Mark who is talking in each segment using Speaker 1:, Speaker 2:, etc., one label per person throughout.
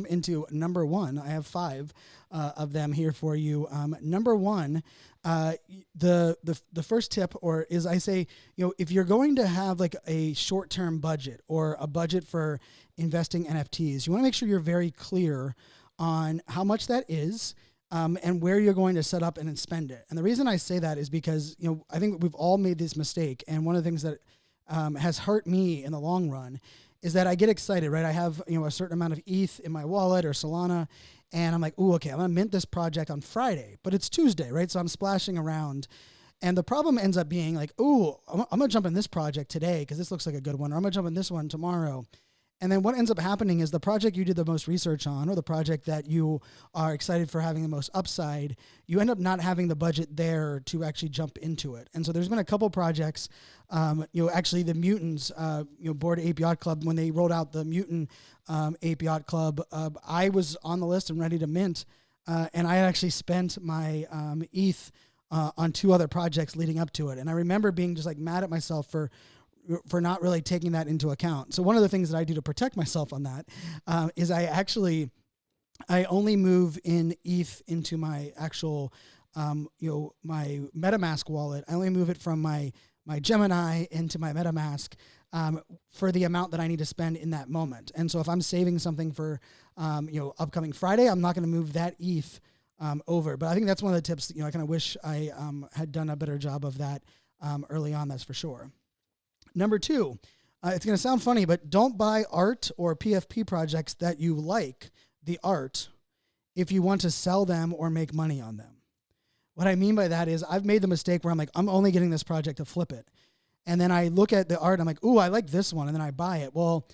Speaker 1: into number one. I have five of them here for you. Number one, the first tip, or is I say, if you're going to have like a short-term budget or a budget for investing NFTs, you want to make sure you're very clear on how much that is. And where you're going to set up and then spend it. And the reason I say that is because, I think we've all made this mistake. And one of the things that has hurt me in the long run is that I get excited, right? I have, a certain amount of ETH in my wallet or Solana, and I'm like, oh, okay, I'm going to mint this project on Friday, but it's Tuesday, right? So I'm splashing around. And the problem ends up being like, oh, I'm going to jump in this project today because this looks like a good one, or I'm going to jump in this one tomorrow. And then what ends up happening is the project you did the most research on, or the project that you are excited for having the most upside, you end up not having the budget there to actually jump into it. And so there's been a couple projects, actually the Mutants, Board Ape Yacht Club, when they rolled out the Mutant Ape Yacht Club, I was on the list and ready to mint. And I had actually spent my ETH on two other projects leading up to it. And I remember being just like mad at myself for not really taking that into account. So one of the things that I do to protect myself on that is I only move in ETH into my actual, my MetaMask wallet. I only move it from my Gemini into my MetaMask for the amount that I need to spend in that moment. And so if I'm saving something for, upcoming Friday, I'm not going to move that ETH over. But I think that's one of the tips that, I kind of wish I had done a better job of that early on, that's for sure. Number two, it's going to sound funny, but don't buy art or PFP projects that you like the art if you want to sell them or make money on them. What I mean by that is I've made the mistake where I'm like, I'm only getting this project to flip it. And then I look at the art, I'm like, ooh, I like this one. And then I buy it. Well,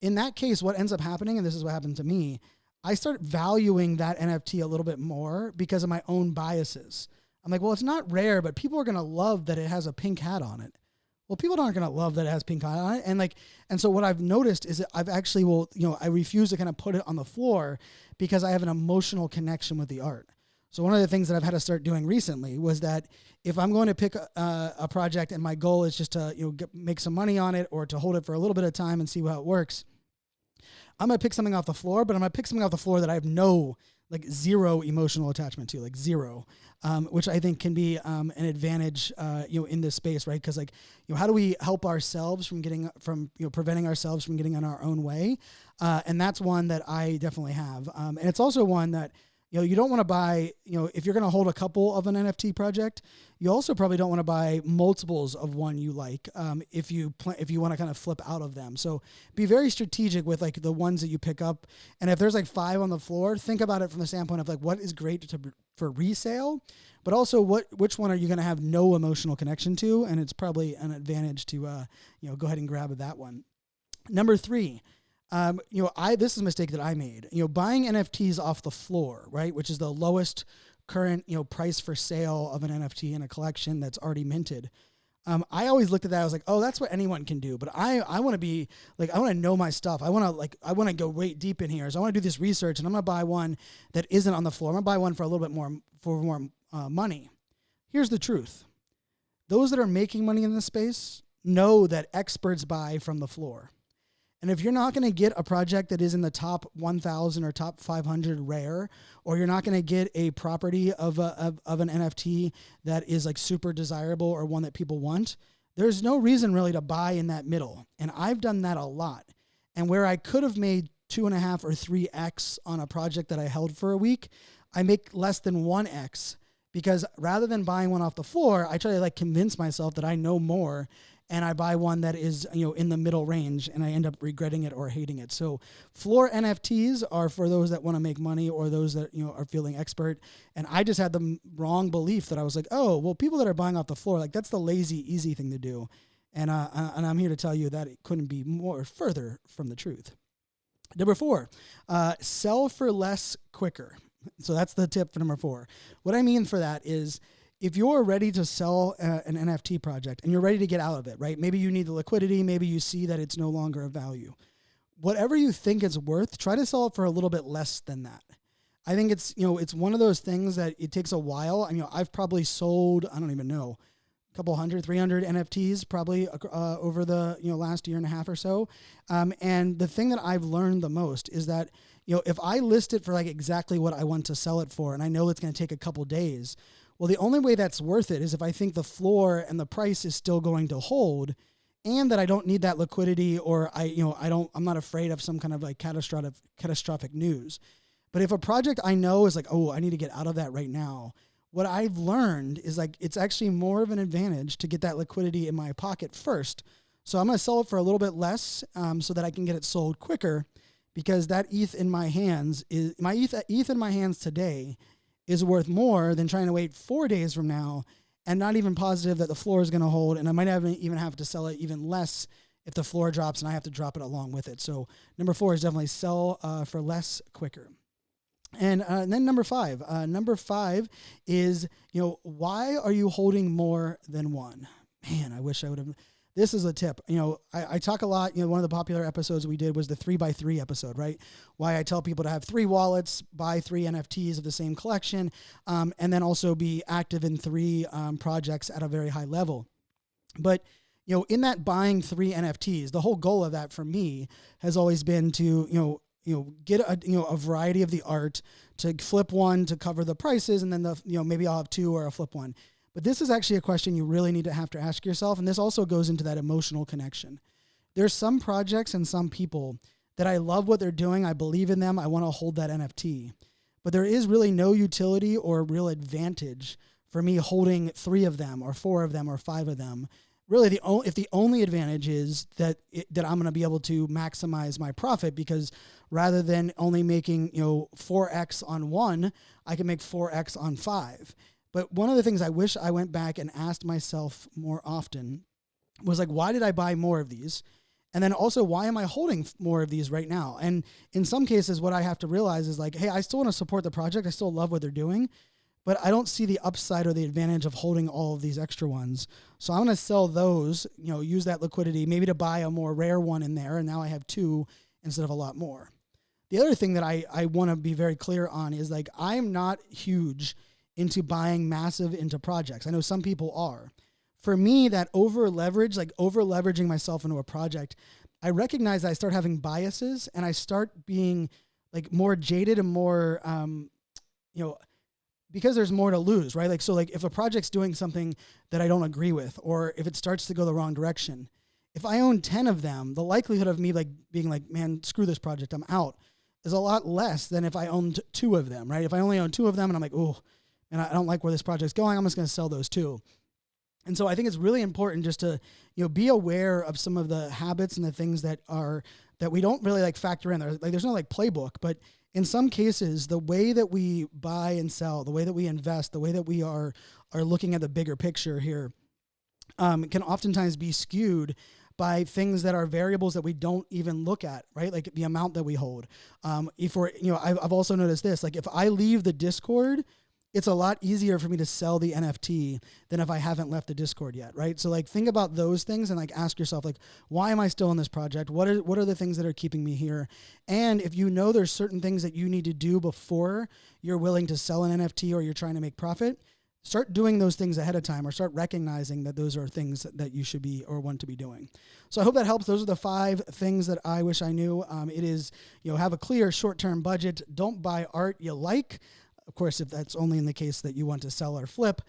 Speaker 1: in that case, what ends up happening, and this is what happened to me, I start valuing that NFT a little bit more because of my own biases. I'm like, well, it's not rare, but people are going to love that it has a pink hat on it. Well, people aren't going to love that it has pink on it. And so what I've noticed is that I've actually I refuse to kind of put it on the floor because I have an emotional connection with the art. So one of the things that I've had to start doing recently was that if I'm going to pick a project and my goal is just to, make some money on it or to hold it for a little bit of time and see how it works, I'm going to pick something off the floor, but I'm going to pick something off the floor that I have zero emotional attachment to, zero, which I think can be an advantage, in this space, right? Because how do we help ourselves preventing ourselves from getting in our own way? And that's one that I definitely have. And it's also one that, you don't want to buy, if you're going to hold a couple of an NFT project, you also probably don't want to buy multiples of one you like if you want to kind of flip out of them. So be very strategic with the ones that you pick up. And if there's 5 on the floor, think about it from the standpoint of what is great for resale, but also which one are you going to have no emotional connection to? And it's probably an advantage to go ahead and grab that one. Number 3. This is a mistake that I made, buying NFTs off the floor, right? Which is the lowest current, price for sale of an NFT in a collection that's already minted. I always looked at that. I was like, oh, that's what anyone can do. But I want to be I want to know my stuff. I want to go way deep in here. So I want to do this research and I'm going to buy one that isn't on the floor. I'm going to buy one for a little bit more money. Here's the truth. Those that are making money in this space know that experts buy from the floor. And if you're not going to get a project that is in the top 1,000 or top 500 rare, or you're not going to get a property of an NFT that is super desirable or one that people want, there's no reason really to buy in that middle. And I've done that a lot. And where I could have made 2.5 or 3x on a project that I held for a week, I make less than 1x because rather than buying one off the floor, I try to convince myself that I know more. And I buy one that is, in the middle range, and I end up regretting it or hating it. So floor NFTs are for those that want to make money or those that, are feeling expert. And I just had the wrong belief that I was like, oh, well, people that are buying off the floor, that's the lazy, easy thing to do. And I'm here to tell you that it couldn't be more further from the truth. Number 4, sell for less quicker. So that's the tip for number 4. What I mean for that is, if you're ready to sell an NFT project and you're ready to get out of it, right? Maybe you need the liquidity. Maybe you see that it's no longer of value. Whatever you think it's worth, try to sell it for a little bit less than that. I think it's, it's one of those things that it takes a while. I've probably sold, I don't even know, a couple 300 NFTs probably over the, last year and a half or so. And the thing that I've learned the most is that, if I list it for like exactly what I want to sell it for, and I know it's going to take a couple days, well, the only way that's worth it is if I think the floor and the price is still going to hold, and that I don't need that liquidity, or I'm not afraid of some kind of like catastrophic news. But if a project I know is like, oh, I need to get out of that right now, what I've learned is like it's actually more of an advantage to get that liquidity in my pocket first. So I'm going to sell it for a little bit less so that I can get it sold quicker, because that ETH in my hands is ETH in my hands today is worth more than trying to wait 4 days from now and not even positive that the floor is going to hold. And I might even have to sell it even less if the floor drops and I have to drop it along with it. So number 4 is definitely sell for less quicker. And then number 5. Number 5 is, why are you holding more than one? Man, I wish I would have. This is a tip. I talk a lot. One of the popular episodes we did was the 3x3 episode, right? Why I tell people to have 3 wallets, buy 3 NFTs of the same collection, and then also be active in 3 projects at a very high level. But in that buying 3 NFTs, the whole goal of that for me has always been to get a variety of the art, to flip one to cover the prices, and then maybe I'll have 2 or I'll flip one. But this is actually a question you really need to have to ask yourself, and this also goes into that emotional connection. There's some projects and some people that I love what they're doing, I believe in them, I want to hold that NFT. But there is really no utility or real advantage for me holding 3 of them or 4 of them or 5 of them. Really, if the only advantage is that I'm going to be able to maximize my profit, because rather than only making 4x on 1, I can make 4x on 5. But one of the things I wish I went back and asked myself more often was like, why did I buy more of these? And then also, why am I holding more of these right now? And in some cases, what I have to realize is like, hey, I still want to support the project. I still love what they're doing, but I don't see the upside or the advantage of holding all of these extra ones. So I'm going to sell those, use that liquidity, maybe to buy a more rare one in there. And now I have 2 instead of a lot more. The other thing that I want to be very clear on is like, I'm not huge into buying massive into projects. I know some people are. For me, that over-leveraging myself into a project, I recognize that I start having biases and I start being like more jaded and more, because there's more to lose, right? Like, so like if a project's doing something that I don't agree with, or if it starts to go the wrong direction, if I own 10 of them, the likelihood of me like being like, man, screw this project, I'm out, is a lot less than if I owned 2 of them, right? If I only own 2 of them and I'm like, oh, and I don't like where this project's going, I'm just going to sell those 2. And so I think it's really important just to, be aware of some of the habits and the things that we don't really like factor in. There's no like playbook, but in some cases, the way that we buy and sell, the way that we invest, the way that we are looking at the bigger picture here, can oftentimes be skewed by things that are variables that we don't even look at, right? Like the amount that we hold. I've also noticed this, like if I leave the Discord, it's a lot easier for me to sell the NFT than if I haven't left the Discord yet, right? So like think about those things and like ask yourself, like, why am I still in this project? What are the things that are keeping me here? And if there's certain things that you need to do before you're willing to sell an NFT or you're trying to make profit, start doing those things ahead of time, or start recognizing that those are things that you should be or want to be doing. So I hope that helps. Those are the 5 things that I wish I knew. It is, have a clear short-term budget. Don't buy art you like. Of course, if that's only in the case that you want to sell or flip.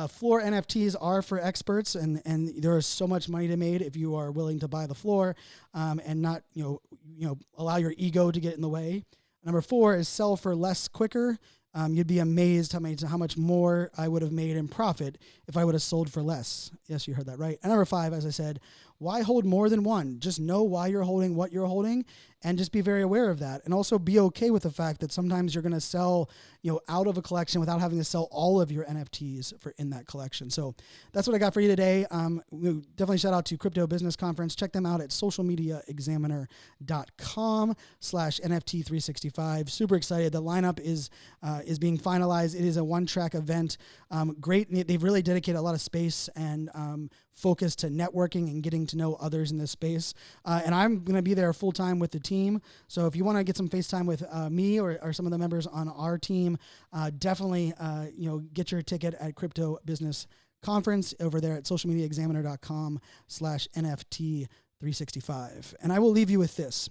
Speaker 1: Floor NFTs are for experts, and there is so much money to be made if you are willing to buy the floor and not allow your ego to get in the way. Number 4 is sell for less quicker. You'd be amazed how much more I would have made in profit if I would have sold for less. Yes, you heard that right. And number 5, as I said, why hold more than one? Just know why you're holding what you're holding, and just be very aware of that. And also be okay with the fact that sometimes you're going to sell, out of a collection without having to sell all of your NFTs in that collection. So that's what I got for you today. Definitely shout out to Crypto Business Conference. Check them out at socialmediaexaminer.com/NFT365. Super excited. The lineup is being finalized. It is a one-track event. Great. They've really dedicated a lot of space and focus to networking and getting to know others in this space. And I'm going to be there full time with the team. So if you want to get some FaceTime with me or some of the members on our team, definitely get your ticket at Crypto Business Conference over there at socialmediaexaminer.com/NFT365. And I will leave you with this.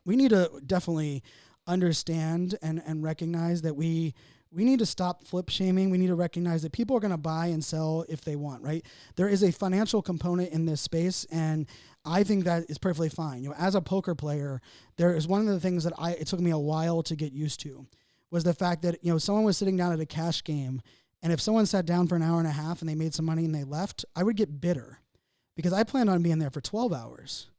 Speaker 1: We need to definitely understand and recognize that we need to stop flip shaming. We need to recognize that people are going to buy and sell if they want, right? There is a financial component in this space, and I think that is perfectly fine. You know, as a poker player, there is one of the things that it took me a while to get used to was the fact that, you know, someone was sitting down at a cash game, and if someone sat down for an hour and a half and they made some money and they left, I would get bitter because I planned on being there for 12 hours.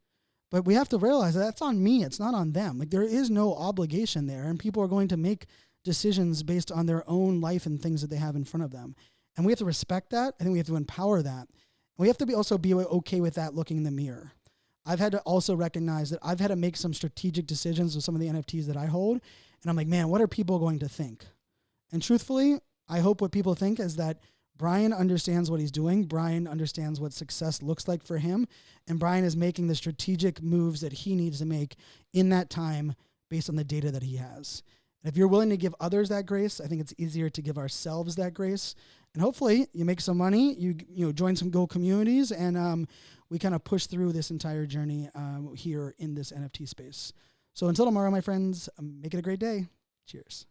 Speaker 1: But we have to realize that that's on me. It's not on them. Like, there is no obligation there, and people are going to make decisions based on their own life and things that they have in front of them. And we have to respect that. I think we have to empower that. And we have to also be okay with that looking in the mirror. I've had to also recognize that I've had to make some strategic decisions with some of the NFTs that I hold. And I'm like, man, what are people going to think? And truthfully, I hope what people think is that Brian understands what he's doing. Brian understands what success looks like for him. And Brian is making the strategic moves that he needs to make in that time based on the data that he has. And if you're willing to give others that grace, I think it's easier to give ourselves that grace. And hopefully you make some money, you join some Go communities, and we kind of push through this entire journey here in this NFT space. So until tomorrow, my friends, make it a great day. Cheers.